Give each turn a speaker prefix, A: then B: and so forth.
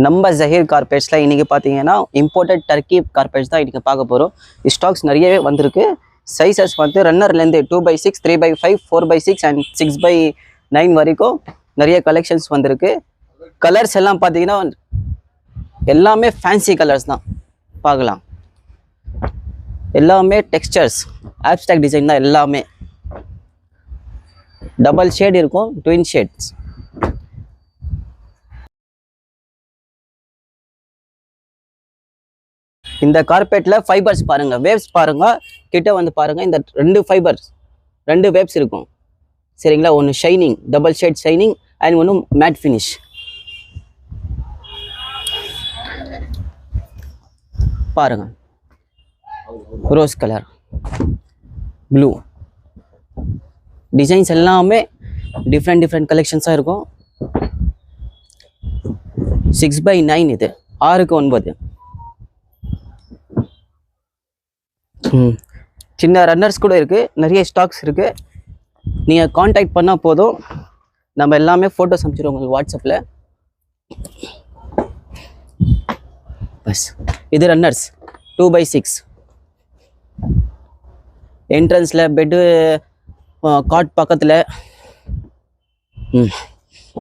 A: நம்ம ஜஹீர் கார்பெட்ஸில் இன்றைக்கி பார்த்தீங்கன்னா இம்போர்ட்டட் டர்க்கி கார்பெட்ஸ் தான் இன்றைக்கி பார்க்க போகிறோம். ஸ்டாக்ஸ் நிறையவே வந்திருக்கு. சைஸஸ் வந்து ரன்னர்லேருந்து 2x6, 3x5, 4x6 and 6x9 வரைக்கும் நிறைய கலெக்ஷன்ஸ் வந்திருக்கு. கலர்ஸ் எல்லாம் பார்த்தீங்கன்னா எல்லாமே ஃபேன்சி கலர்ஸ் தான் பார்க்கலாம். எல்லாமே டெக்ஸ்சர்ஸ், ஆப்ஸ்ட்ராக்ட் டிசைன் தான் எல்லாமே. டபுள் ஷேட் இருக்கும், ட்வின் ஷேட்ஸ். இந்த கார்பெட்டில் ஃபைபர்ஸ் பாருங்கள், வேவ்ஸ் பாருங்கள், கிட்ட வந்து பாருங்கள். இந்த ரெண்டு வேவ்ஸ் இருக்கும் சரிங்களா. ஒன்று shining, double shade shining and ஒன்று மேட் ஃபினிஷ். பாருங்கள், ரோஸ் கலர், ப்ளூ டிசைன்ஸ் எல்லாமே டிஃப்ரெண்ட் கலெக்ஷன்ஸாக இருக்கும். 6x9 இது 6x9. சின்ன ரன்னர்ஸ் கூட இருக்குது, நிறைய ஸ்டாக்ஸ் இருக்குது. நீங்கள் காண்டாக்ட் பண்ணால் போதும், நம்ம எல்லாமே ஃபோட்டோஸ் அனுப்பிச்சிடுவோம் உங்களுக்கு வாட்ஸ்அப்பில். பஸ் இது ரன்னர்ஸ் 2x6. என்ட்ரன்ஸில் பெட்டு, காட் பக்கத்தில்.